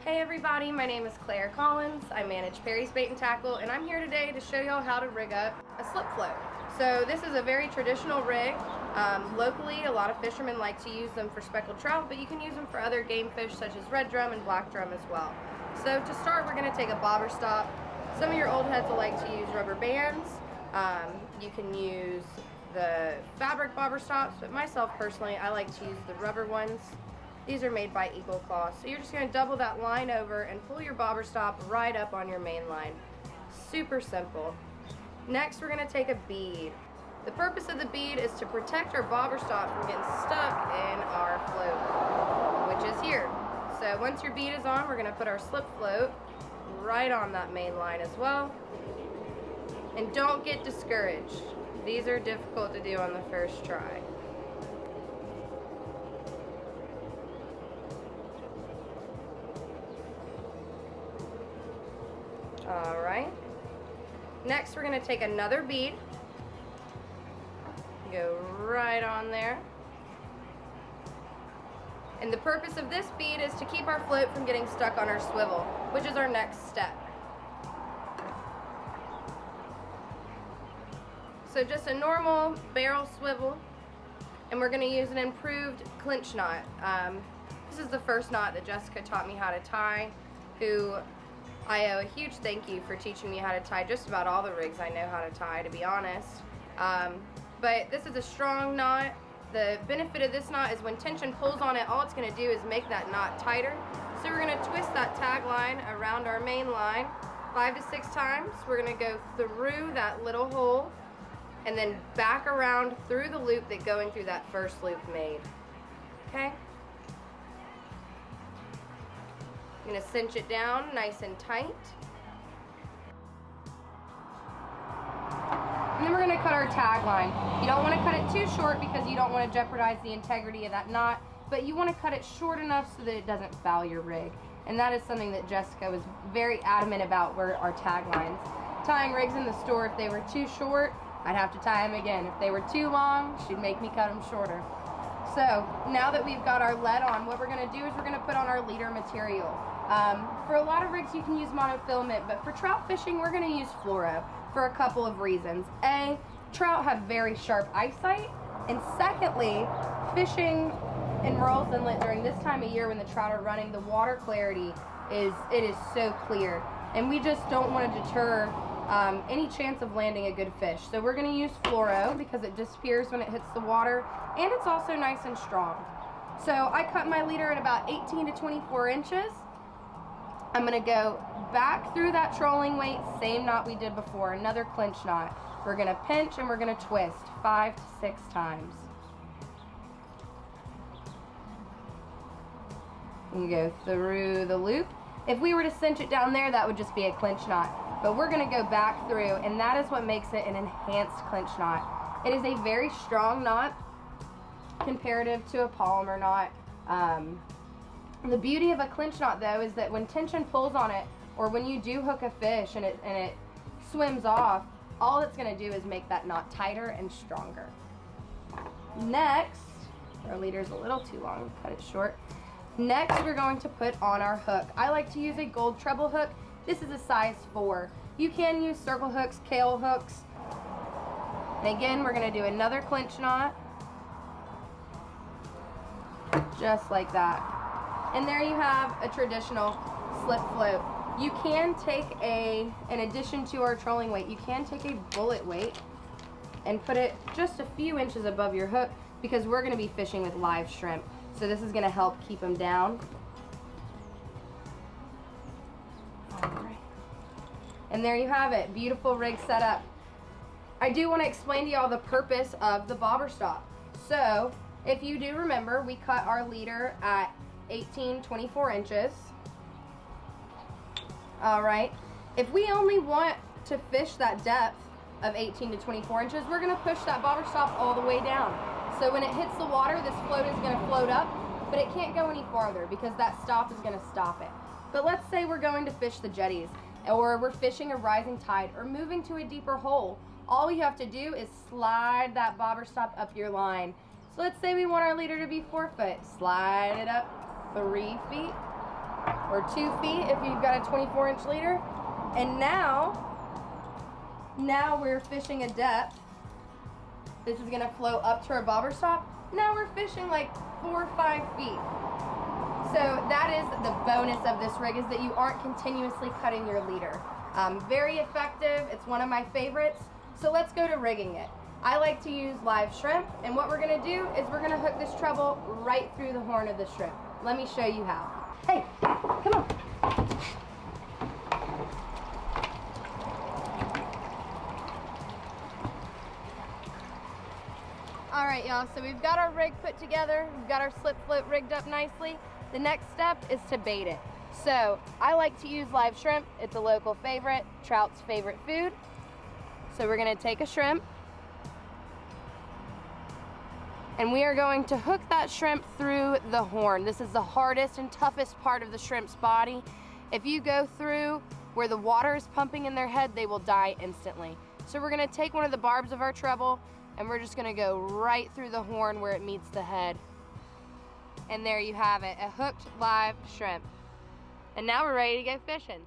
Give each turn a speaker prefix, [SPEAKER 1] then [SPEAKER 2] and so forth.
[SPEAKER 1] Hey everybody, my name is Claire Collins. I manage Perry's Bait and Tackle, and I'm here today to show y'all how to rig up a slip float. So this is a very traditional rig. Locally, a lot of fishermen like to use them for speckled trout, but you can use them for other game fish such as red drum and black drum as well. So to start, we're going to take a bobber stop. Some of your old heads will like to use rubber bands. You can use the fabric bobber stops, but myself personally, I like to use the rubber ones. These are made by Eagle Claw. So you're just going to double that line over and pull your bobber stop right up on your main line. Super simple. Next, we're going to take a bead. The purpose of the bead is to protect our bobber stop from getting stuck in our float, which is here. So once your bead is on, we're going to put our slip float right on that main line as well. And don't get discouraged. These are difficult to do on the first try. All right. Next, we're going to take another bead, go right on there. And the purpose of this bead is to keep our float from getting stuck on our swivel, which is our next step. So just a normal barrel swivel, and we're going to use an improved clinch knot. This is the first knot that Jessica taught me how to tie, who I owe a huge thank you for teaching me how to tie just about all the rigs I know how to tie, to be honest. But this is a strong knot. The benefit of this knot is when tension pulls on it, all it's going to do is make that knot tighter. So we're going to twist that tag line around our main line 5 to 6 times. We're going to go through that little hole and then back around through the loop that going through that first loop made. Okay? I'm going to cinch it down nice and tight. And then we're going to cut our tag line. You don't want to cut it too short because you don't want to jeopardize the integrity of that knot, but you want to cut it short enough so that it doesn't foul your rig. And that is something that Jessica was very adamant about, were our tag lines. Tying rigs in the store, if they were too short, I'd have to tie them again. If they were too long, she'd make me cut them shorter. So now that we've got our lead on, what we're going to do is we're going to put on our leader material. For a lot of rigs you can use monofilament, but for trout fishing we're going to use fluoro for a couple of reasons. A, trout have very sharp eyesight, and secondly, fishing in Murrells Inlet during this time of year when the trout are running, the water clarity is so clear, and we just don't want to deter any chance of landing a good fish. So we're going to use fluoro because it disappears when it hits the water, and it's also nice and strong. So I cut my leader at about 18 to 24 inches. I'm going to go back through that trolling weight, same knot we did before, another clinch knot. We're going to pinch and we're going to twist 5 to 6 times. And go through the loop. If we were to cinch it down there, that would just be a clinch knot. But we're going to go back through, and that is what makes it an enhanced clinch knot. It is a very strong knot comparative to a polymer knot. The beauty of a clinch knot, though, is that when tension pulls on it, or when you do hook a fish and it swims off, all it's going to do is make that knot tighter and stronger. Next, our leader's a little too long, cut it short. Next, we're going to put on our hook. I like to use a gold treble hook. This is a size 4. You can use circle hooks, kale hooks. And again, we're going to do another clinch knot, just like that. And there you have a traditional slip float. You can take in addition to our trolling weight, you can take a bullet weight and put it just a few inches above your hook because we're going to be fishing with live shrimp. So this is going to help keep them down. All right. And there you have it, beautiful rig setup. I do want to explain to y'all the purpose of the bobber stop. So if you do remember, we cut our leader at 18-24 inches. All right. If we only want to fish that depth of 18 to 24 inches, we're going to push that bobber stop all the way down. So when it hits the water, this float is going to float up, but it can't go any farther because that stop is going to stop it. But let's say we're going to fish the jetties, or we're fishing a rising tide, or moving to a deeper hole. All you have to do is slide that bobber stop up your line. So let's say we want our leader to be 4 foot. Slide it up 3 feet. or 2 feet if you've got a 24-inch leader. And now we're fishing a depth. This is gonna flow up to our bobber stop. Now we're fishing like 4 or 5 feet. So that is the bonus of this rig, is that you aren't continuously cutting your leader. Very effective, it's one of my favorites. So let's go to rigging it. I like to use live shrimp, and what we're gonna do is we're gonna hook this treble right through the horn of the shrimp. Let me show you how. Hey, come on. All right, y'all, so we've got our rig put together. We've got our slip float rigged up nicely. The next step is to bait it. So I like to use live shrimp. It's a local favorite, trout's favorite food. So we're gonna take a shrimp, and we are going to hook that shrimp through the horn. This is the hardest and toughest part of the shrimp's body. If you go through where the water is pumping in their head, they will die instantly. So we're gonna take one of the barbs of our treble, and we're just gonna go right through the horn where it meets the head. And there you have it, a hooked live shrimp. And now we're ready to go fishing.